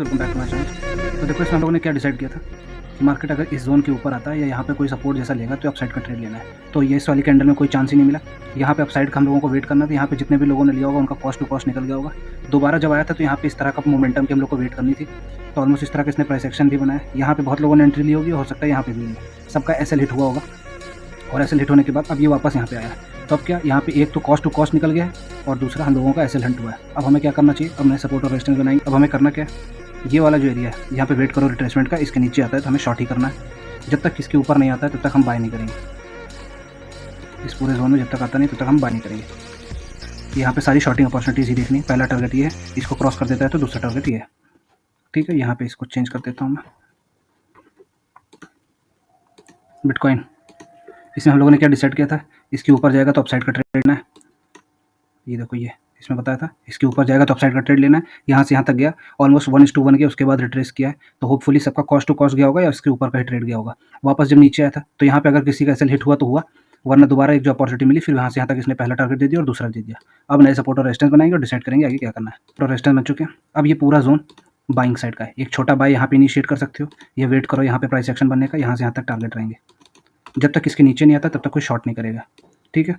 Welcome back to my channel. तो देखो इसमें हम लोगों ने क्या डिसाइड किया था कि मार्केट अगर इस जोन के ऊपर आता है या यहाँ पे कोई सपोर्ट जैसा लेगा तो अपसाइड का ट्रेड लेना है। तो ये इस वाली कैंडल में कोई चांस ही नहीं मिला। यहाँ पे अपसाइड का हम लोगों को वेट करना था। यहाँ पे जितने भी लोगों ने लिया होगा उनका कॉस्ट टू कॉस्ट निकल गया होगा। दोबारा जब आया था तो यहाँ पे इस तरह का मोमेंटम की हम लोग को वेट करनी थी। तो ऑलमोस्ट इस तरह का इसने प्राइस एक्शन भी बनाया। यहाँ पे बहुत लोगों ने एंट्री ली होगी, हो सकता है यहाँ पे भी ली। सबका एसएल हिट हुआ होगा और एसएल हिट होने के बाद अब ये वापस यहाँ पे आया। तो अब क्या यहाँ पे एक तो कॉस्ट टू कॉस्ट निकल गया है और दूसरा हम लोगों का एसएल हिट हुआ है। अब हमें क्या करना चाहिए? अब मैं सपोर्ट और रेजिस्टेंस बनाएंगे। अब हमें करना क्या है? ये वाला जो एरिया है यहाँ पे वेट करो रिट्रेसमेंट का, इसके नीचे आता है तो हमें शॉर्ट ही करना है। जब तक इसके ऊपर नहीं आता है तब तक हम बाय नहीं करेंगे। इस पूरे जोन में जब तक आता नहीं तब तक हम बाय नहीं करेंगे। यहाँ पे सारी शॉर्टिंग अपॉर्चुनिटीज ही देखनी है। पहला टारगेट ये है, इसको क्रॉस कर देता है तो दूसरा टारगेट ये है। ठीक है, यहाँ पे इसको चेंज कर देता हूँ मैं। बिटकॉइन, इसमें हम लोगों ने क्या डिसाइड किया था? इसके ऊपर जाएगा तो अपसाइड का ट्रेड लेना है। ये देखो, ये इसमें बताया था इसके ऊपर जाएगा तो अपसाइड का ट्रेड लेना है। यहाँ से यहाँ तक गया, ऑलमोस्ट 1:1 गया, उसके बाद रिट्रेस किया है। तो होपफुली सबका कॉस्ट टू कॉस्ट गया होगा या इसके ऊपर का ही ट्रेड गया होगा। वापस जब नीचे आया था तो यहाँ पे अगर किसी का एसएल हिट हुआ तो हुआ, वरना दोबारा एक जो अपॉर्चुनिटी मिली फिर यहाँ से यहाँ तक इसने पहला टारगेट दे दिया और दूसरा दे दिया। अब नए सपोर्ट और रेजिस्टेंस बनाएंगे और डिसाइड करेंगे आगे क्या करना है। तो रेजिस्टेंस बन चुके हैं। अब ये पूरा जोन बाइंग साइड का है। एक छोटा बाय यहाँ पे इनिशिएट कर सकते हो, ये वेट करो यहाँ पे प्राइस एक्शन बनने का, यहाँ से यहाँ तक टारगेट रहेंगे। जब तक इसके नीचे नहीं आता तब तक कोई शॉर्ट नहीं करेगा। ठीक है,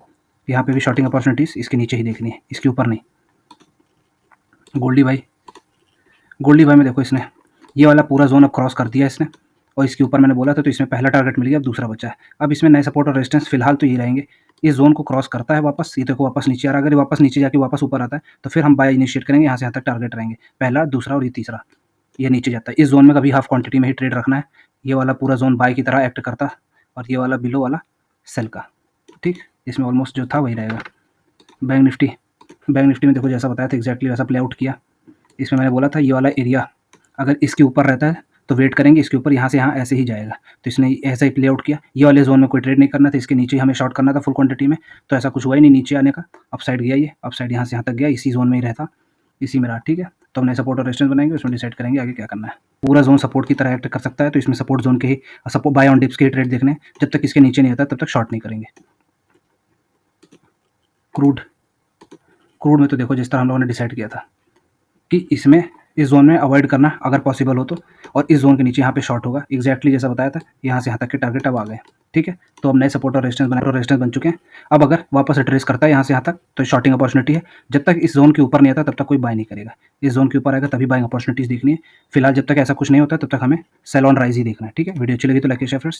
यहाँ पे भी शॉर्टिंग अपॉर्चुनिटीज इसके नीचे ही देखनी है, इसके ऊपर नहीं। गोल्डी भाई में देखो, इसने ये वाला पूरा जोन अब क्रॉस कर दिया इसने और इसके ऊपर मैंने बोला था तो इसमें पहला टारगेट मिल गया, अब दूसरा बचा है। अब इसमें नए सपोर्ट और रेजिस्टेंस फिलहाल तो ये रहेंगे। इस जोन को क्रॉस करता है वापस, ये देखो वापस नीचे आ रहा है। अगर ये वापस नीचे जाके वापस ऊपर आता है तो फिर हम बाय इनिशिएट करेंगे। यहाँ से यहाँ तक टारगेट रहेंगे, पहला, दूसरा और ये तीसरा। ये नीचे जाता है। इस जोन में कभी हाफ क्वांटिटी में ही ट्रेड रखना है। ये वाला पूरा जोन बाय की तरह एक्ट करता है और ये वाला बिलो वाला सेल का। ठीक, इसमें ऑलमोस्ट जो था वही रहेगा। बैंक निफ्टी में देखो जैसा बताया था एग्जैक्टली वैसा प्ले आउट किया। इसमें मैंने बोला था ये वाला एरिया अगर इसके ऊपर रहता है तो वेट करेंगे, इसके ऊपर यहाँ से यहाँ ऐसे ही जाएगा। तो इसने ऐसा ही प्ले आउट किया। ये वाले जोन में कोई ट्रेड नहीं करना था, इसके नीचे हमें शॉर्ट करना था फुल क्वांटिटी में। तो ऐसा कुछ हुआ ही नहीं नीचे आने का। अपसाइड गया, ये अपसाइड यहाँ से यहाँ तक गया, इसी जोन में ही रहता, इसी में रहा। ठीक है, तो हमने सपोर्ट और रेजिस्टेंस बनाएंगे, उसमें डिसाइड करेंगे आगे क्या करना है। पूरा जोन सपोर्ट की तरह एक्ट कर सकता है तो इसमें सपोर्ट जोन के ही सपोर्ट बाय ऑन डिप्स के ही ट्रेड देखने। जब तक इसके नीचे नहीं आता तब तक शॉर्ट नहीं करेंगे। क्रूड में तो देखो जिस तरह हम लोगों ने डिसाइड किया था कि इसमें इस जोन में अवॉइड करना अगर पॉसिबल हो तो, और इस जोन के नीचे यहाँ पे शॉर्ट होगा। एग्जैक्टली जैसा बताया था, यहाँ से यहाँ तक के टारगेट अब आ गए। ठीक है, तो अब नए सपोर्ट और रेजिस्टेंस बन चुके हैं। अब अगर वापस ट्रेस करता है यहाँ से यहाँ तक तो शॉर्टिंग अपॉर्चुनिटी है। जब तक इस जोन के ऊपर नहीं आता तब तक कोई बाय नहीं करेगा। इस जोन के ऊपर आएगा तभी बाइंग अपॉर्चुनिटीज देखनी है। फिलहाल जब तक ऐसा कुछ नहीं होता तब तक हमें सेल ऑन राइज ही देखना है। ठीक है, वीडियो अच्छी लगी तो लाइक शेयर फ्रेंड्स।